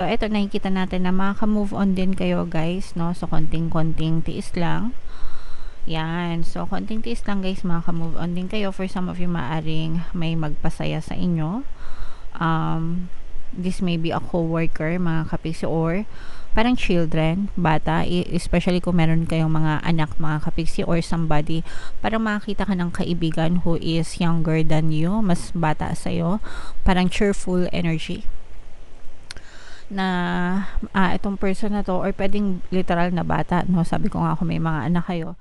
So, eto nakikita natin na makaka-move on din kayo guys, no? So, konting-konting tiis lang. Yan. So, konting tiis lang guys, makaka-move on din kayo. For some of you, maaring may magpasaya sa inyo. This may be a co-worker, mga kapiksi, or parang children, bata, especially kung meron kayong mga anak, mga kapiksi, or somebody, parang makakita ka ng kaibigan who is younger than you, mas bata sa'yo, parang cheerful energy na itong person na to, or pwedeng literal na bata, no? Sabi ko nga kung may mga anak kayo.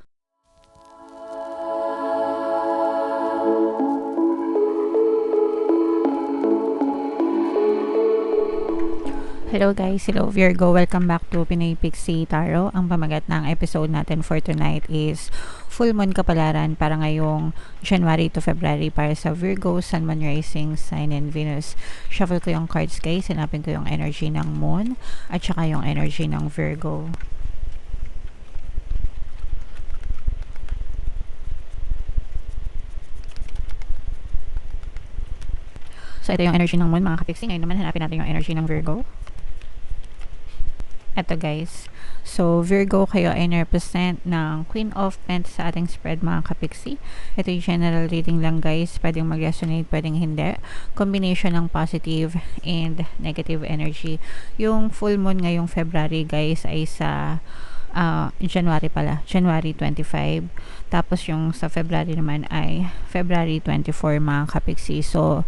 Hello guys, hello Virgo, welcome back to Pinay Pixie Tarot. Ang pamagat ng episode natin for tonight is full moon kapalaran para ngayong January to February para sa Virgo, Sun, Moon, Rising, Sign, and Venus. Shuffle ko yung cards guys, hanapin ko yung energy ng Moon at saka yung energy ng Virgo. So ito yung energy ng Moon mga kapiksi. Ngayon naman hanapin natin yung energy ng Virgo. Eto guys, so Virgo, kayo ay represent ng Queen of Pentacles sa ating spread mga kapiksi. Ito yung general reading lang guys, pwedeng mag-resonate, pwedeng hindi. Combination ng positive and negative energy. Yung full moon ngayong February guys ay sa January 25. Tapos yung sa February naman ay February 24 mga kapiksi. So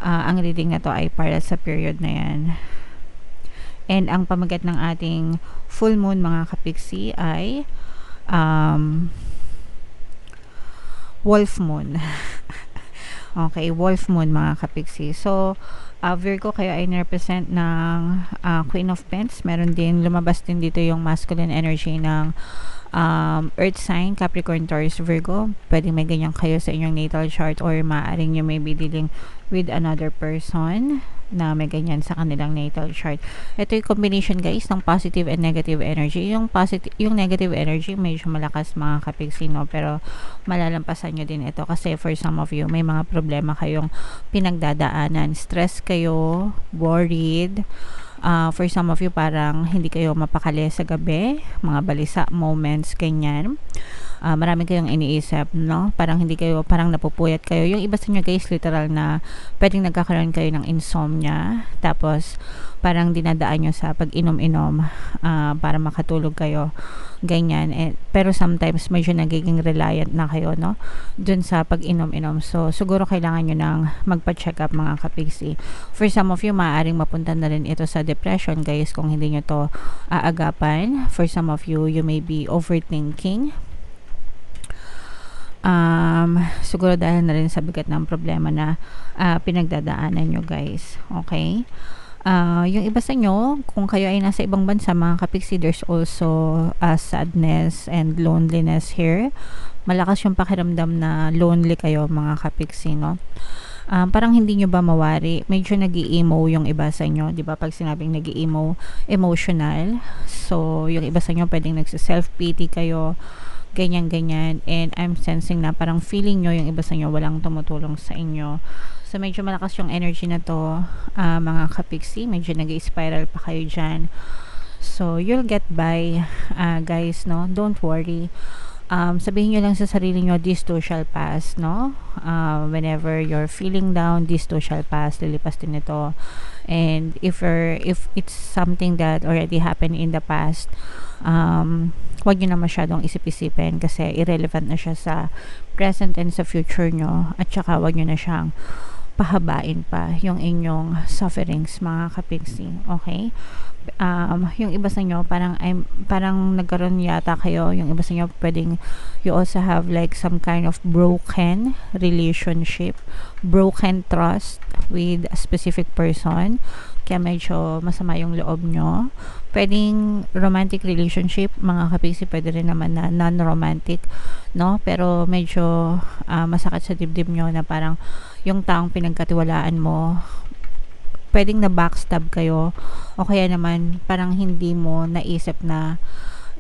ang reading na to ay para sa period na yan. And ang pamagat ng ating full moon mga kapiksi ay wolf moon. Okay, wolf moon mga kapiksi. So, Virgo, kayo ay represent ng Queen of Pentacles. Meron din, lumabas din dito yung masculine energy ng Earth sign, Capricorn, Taurus, Virgo. Pwedeng may ganyan kayo sa inyong natal chart, or maaaring you may be dealing with another person na may ganyan sa kanilang natal chart. Ito yung combination guys ng positive and negative energy. Yung negative energy medyo malakas mga kapiksi, no? Pero malalampasan nyo din ito kasi for some of you may mga problema kayong pinagdadaanan. Stress kayo, worried. For some of you parang hindi kayo mapakali sa gabi, mga balisa moments, ganyan. Marami kayong iniisip, no? Parang hindi kayo, parang napupuyat kayo. Yung iba sa inyo guys, literal na pwedeng nagkakaroon kayo ng insomnia. Tapos, parang dinadaan nyo sa pag-inom-inom para makatulog kayo. Ganyan. Pero sometimes, medyo nagiging reliant na kayo, no? Dun sa pag-inom-inom. So, siguro kailangan nyo nang magpa-check up mga kapiksi. For some of you, maaaring mapunta na rin ito sa depression, guys, kung hindi nyo to aagapan. For some of you, you may be overthinking. Siguro dahil na rin sa bigat ng problema na pinagdadaanan nyo guys. Okay? Yung iba sa inyo, kung kayo ay nasa ibang bansa mga kapiksi, there's also sadness and loneliness here. Malakas yung pakiramdam na lonely kayo mga kapiksi, no? Parang hindi nyo ba mawari, medyo nag-i-emo yung iba sa inyo, di ba? Pag sinabing nag-i-emo, emotional. So yung iba sa inyo pwedeng nagsa-self-pity kayo, ganyan, and I'm sensing na parang feeling nyo yung iba sa inyo walang tumutulong sa inyo. So medyo malakas yung energy na to mga kapiksi, medyo nag-spiral pa kayo dyan. So you'll get by guys, no? Don't worry. Sabihin nyo lang sa sarili nyo, this too shall pass, no? Whenever you're feeling down, this too shall pass, lilipas din ito. And if it's something that already happened in the past, wag nyo na masyadong isip-isipin kasi irrelevant na siya sa present and sa future nyo, at saka wag nyo na siyang pahabain pa yung inyong sufferings mga kapiksi. Okay? Yung iba sa inyo parang nagkaroon yata kayo, yung iba sa inyo pwedeng you also have like some kind of broken relationship, broken trust with a specific person, kaya medyo masama yung loob nyo. Pwedeng romantic relationship mga kapiksi, pwede rin naman na non-romantic, no? Pero medyo masakit sa dibdib nyo na parang yung taong pinagkatiwalaan mo pwedeng na backstab kayo, o kaya naman parang hindi mo naisip na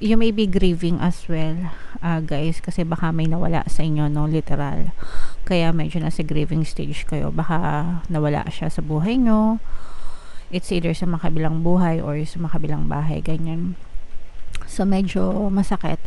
you may be grieving as well guys, kasi baka may nawala sa inyo, no? Literal, kaya medyo nasa grieving stage kayo, baka nawala siya sa buhay nyo. It's either sa makabilang buhay or sa makabilang bahay, ganyan. So, medyo masakit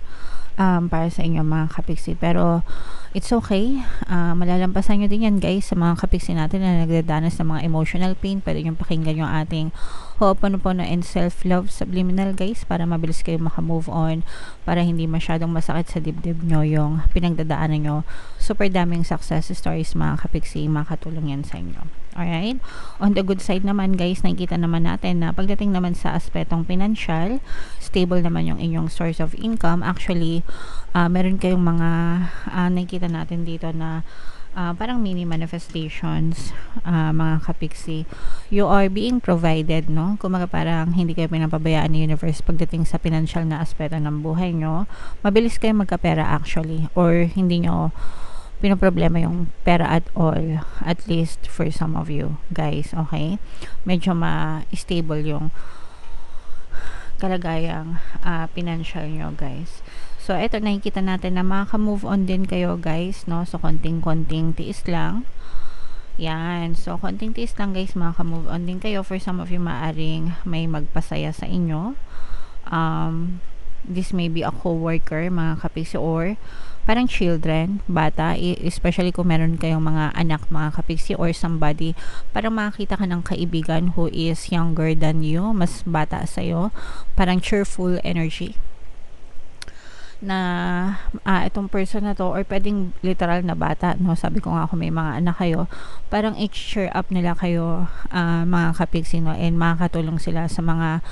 para sa inyo mga kapiksi. Pero, it's okay. Malalampasan nyo din yan guys sa mga kapiksi natin na nagdadanas ng mga emotional pain. Pwede nyo pakinggan yung ating Ho'oponopono and Self-Love Subliminal guys para mabilis kayo makamove on, para hindi masyadong masakit sa dibdib nyo yung pinagdadaanan nyo. Super daming success stories mga kapiksi, makatulong yan sa inyo. Alright? On the good side naman guys, nakikita naman natin na pagdating naman sa aspetong financial, stable naman yung inyong source of income. Actually, meron kayong mga nakikita natin dito na parang mini manifestations, mga kapiksi. You are being provided, no? Kumaga parang hindi kayo pinapabayaan ni universe pagdating sa financial na aspeto ng buhay nyo. Mabilis kayo magkapera actually, or hindi nyo pinoproblema yung pera at all, at least for some of you guys, okay? Medyo ma-stable yung kalagayang financial nyo guys. So eto, nakikita natin na makaka-move on din kayo guys, no? So konting-konting tiis lang. Yan. So konting tiis lang guys, makaka-move on din kayo. For some of you, maaring may magpasaya sa inyo. This may be a co-worker, mga kapiksi, or parang children, bata, especially kung meron kayong mga anak, mga kapiksi, or somebody, parang makakita ka ng kaibigan who is younger than you, mas bata sa'yo, parang cheerful energy na itong person na to, or pwedeng literal na bata, no? Sabi ko nga, kung may mga anak kayo, parang i-cheer up nila kayo, mga kapiksi, no? And makakatulong sila sa mga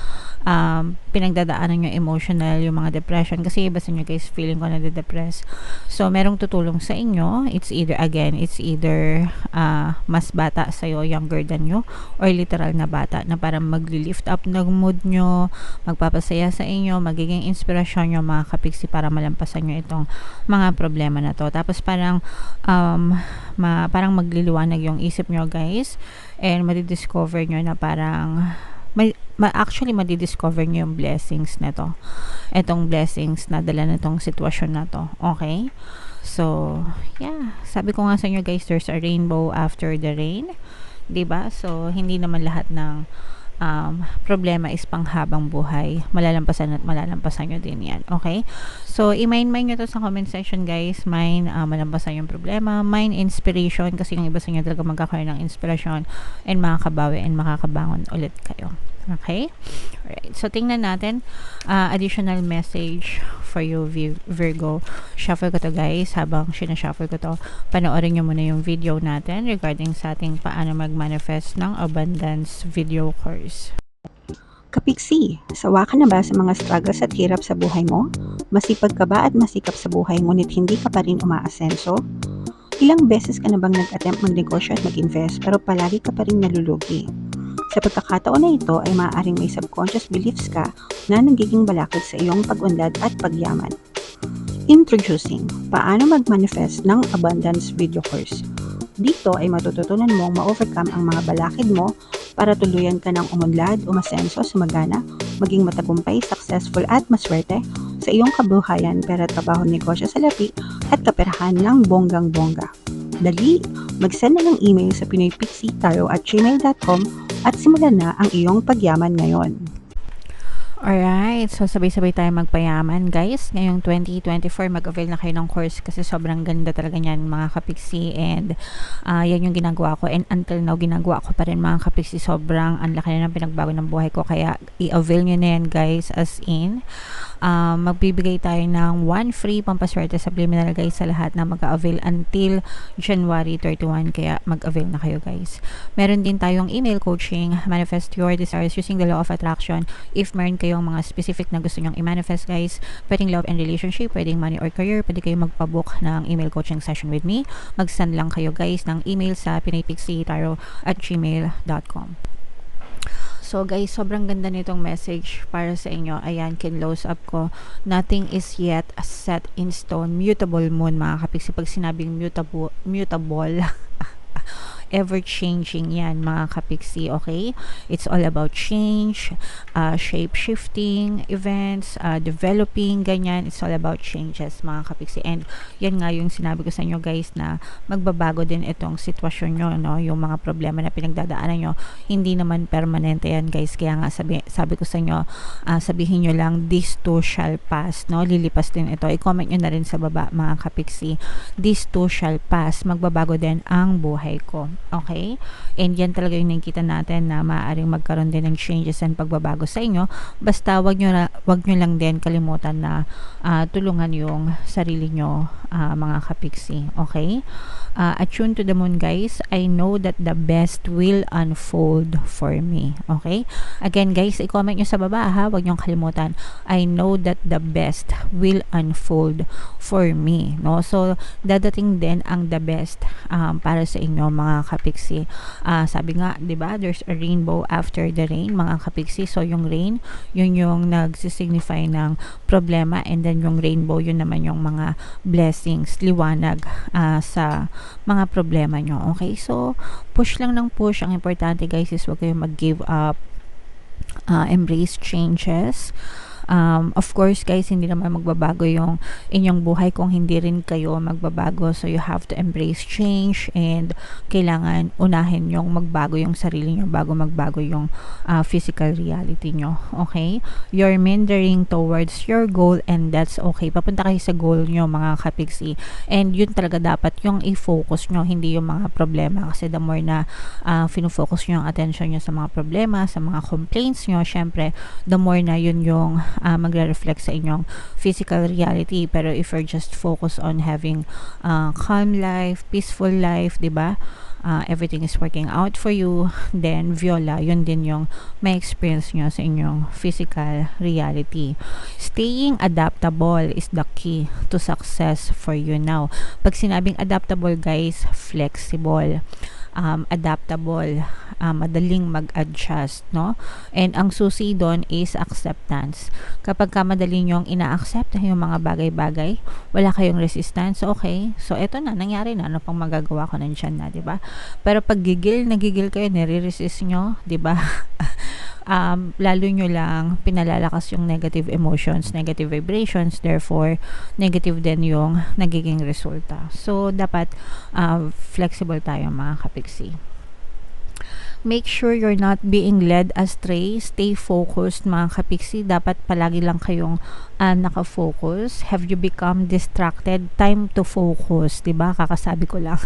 pinagdadaanan yung emotional, yung mga depression, kasi iba sa inyo guys, feeling ko nade-depress. So merong tutulong sa inyo. It's either mas bata sa'yo, younger than you, or literal na bata na parang magli-lift up ng mood nyo, magpapasaya sa inyo, magiging inspirasyon nyo mga kapiksi para malampasan nyo itong mga problema na to. Tapos parang parang magliliwanag yung isip nyo guys, and madidiscover nyo na parang actually madidiscover nyo yung blessings na to, itong blessings na dala na tong sitwasyon na to, okay? So yeah, sabi ko nga sa inyo guys, there's a rainbow after the rain, diba? So hindi naman lahat ng problema is panghabang buhay. Malalampasan at malalampasan nyo din yan, okay? So i-mind nyo to sa comment section guys. Mine, malampasan yung problema, mine inspiration, kasi yung iba sa inyo talaga magkakaroon ng inspirasyon and makakabawi and makakabangon ulit kayo, okay? Alright, so tingnan natin additional message for you Virgo. Shuffle ko to guys. Habang sinashuffle ko to, panoorin nyo muna yung video natin regarding sa ating paano mag-manifest ng abundance video course. Kapiksi, sawa ka na ba sa mga struggles at hirap sa buhay mo? Masipag ka ba at masikap sa buhay ngunit hindi ka pa rin umaasenso? Ilang beses ka na bang nag-attempt magnegosyo at mag-invest pero palagi ka pa rin nalulugi? Sa pagkakataon na ito ay maaaring may subconscious beliefs ka na nagiging balakid sa iyong pag-unlad at pagyaman. Introducing, paano mag-manifest ng abundance video course. Dito ay matututunan mong ma-overcome ang mga balakid mo para tuluyan ka ng umunlad, umasenso, sumagana, maging matagumpay, successful at maswerte sa iyong kabuhayan, pera, trabaho, negosyo, salapi at kaperahan ng bonggang-bongga. Dali, mag-send na ng email sa pinoypixitaro@gmail.com at simulan na ang iyong pagyaman ngayon. Alright, so sabay-sabay tayo magpayaman guys. Ngayong 2024, mag-avail na kayo ng course kasi sobrang ganda talaga niyan mga kapiksi, and yan yung ginagawa ko, and until now ginagawa ko pa rin mga kapiksi. Sobrang ang laki na ng pinagbago ng buhay ko, kaya i-avail nyo na yan guys, as in magbibigay tayo ng 1 free pampaswerte subliminal guys sa lahat na mag-avail until January 31, kaya mag-avail na kayo guys. Meron din tayong email coaching, manifest your desires using the law of attraction. If meron kayong mga specific na gusto nyong i-manifest guys, pwedeng love and relationship, pwedeng money or career, pwede kayong magpabook ng email coaching session with me. Mag-send lang kayo guys ng email sa pinoypixitaro@gmail.com. So guys, sobrang ganda nitong message para sa inyo. Ayan, kinlose up ko. Nothing is yet set in stone. Mutable moon mga kapiksi. Pag sinabing mutable ever-changing yan mga kapiksi, okay? It's all about change, shape-shifting events, developing, ganyan. It's all about changes mga kapiksi. And yan nga yung sinabi ko sa inyo guys na magbabago din itong sitwasyon nyo, no? Yung mga problema na pinagdadaanan nyo, hindi naman permanente yan guys. Kaya nga sabi ko sa inyo, sabihin nyo lang, this too shall pass, no? Lilipas din ito. I-comment nyo na rin sa baba mga kapiksi, this too shall pass, magbabago din ang buhay ko, okay? And yan talaga yung nakikita natin na maaaring magkaroon din ng changes and pagbabago sa inyo, basta wag nyo lang din kalimutan na tulungan yung sarili nyo mga kapiksi, okay? Attune to the moon guys, I know that the best will unfold for me, okay? Again guys, i-comment nyo sa baba ha, wag nyo kalimutan, I know that the best will unfold for me, no? So dadating din ang the best para sa inyo mga kapiksi. Sabi nga, 'di ba, there's a rainbow after the rain mga kapiksi. So yung rain, yun yung nagsisignify ng problema, and then yung rainbow, yun naman yung mga blessings, liwanag sa mga problema nyo, okay? So push lang ng push. Ang importante guys is wag kayong mag-give up, embrace changes. Of course guys, hindi naman magbabago yung inyong buhay kung hindi rin kayo magbabago, so you have to embrace change, and kailangan unahin yung magbago yung sarili nyo bago magbago yung physical reality nyo, okay? You're meandering towards your goal, and that's okay. Papunta kayo sa goal nyo mga kapiksi, and yun talaga dapat yung i-focus nyo, hindi yung mga problema, kasi the more na fino-focus nyo ang attention nyo sa mga problema, sa mga complaints nyo, syempre the more na yun yung magre-reflect sa inyong physical reality. Pero if you're just focused on having calm life, peaceful life, diba, everything is working out for you, then Viola, yun din yung may experience nyo sa inyong physical reality. Staying adaptable is the key to success for you now. Pag sinabing adaptable guys, flexible, adaptable, madaling mag-adjust, no? And ang susi doon is acceptance. Kapag ka madali nyong ina-accept yung mga bagay-bagay, wala kayong resistance, okay? So eto na, nangyari na, ano pang magagawa ko, nandiyan na, 'di ba? Pero pag nagigil kayo, nire-resist nyo, 'di ba? Lalo nyo lang pinalalakas yung negative emotions, negative vibrations, therefore negative din yung nagiging resulta. So dapat flexible tayo mga kapiksi. Make sure you're not being led astray. Stay focused mga kapiksi. Dapat palagi lang kayong nakafocus. Have you become distracted? Time to focus, 'di ba? Kakasabi ko lang.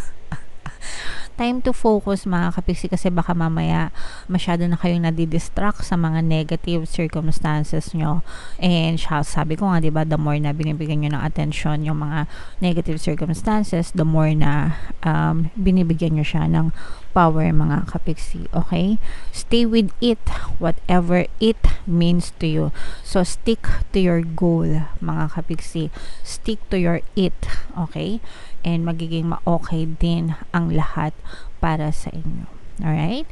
Time to focus mga kapiksi, kasi baka mamaya masyado na kayong nadidistract sa mga negative circumstances nyo. And sabi ko nga, diba, the more na binibigyan nyo ng attention yung mga negative circumstances, the more na binibigyan nyo siya ng power mga kapiksi, okay? Stay with it, whatever it means to you. So stick to your goal mga kapiksi. Stick to your it, okay? And magiging ma-okay din ang lahat para sa inyo. Alright?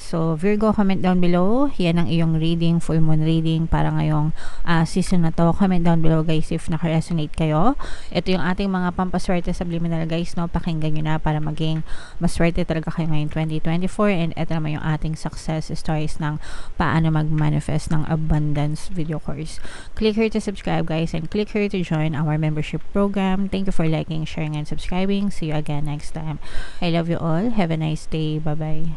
So, Virgo, comment down below. Yan ang iyong reading, full moon reading para ngayong season na to. Comment down below guys if naka-resonate kayo. Ito yung ating mga pampaswerte subliminal guys, no? Pakinggan nyo na para maging maswerte talaga kayo ngayong 2024. And ito naman yung ating success stories ng paano mag-manifest ng abundance video course. Click here to subscribe guys, and click here to join our membership program. Thank you for liking, sharing, and subscribing. See you again next time. I love you all. Have a nice day. Bye-bye.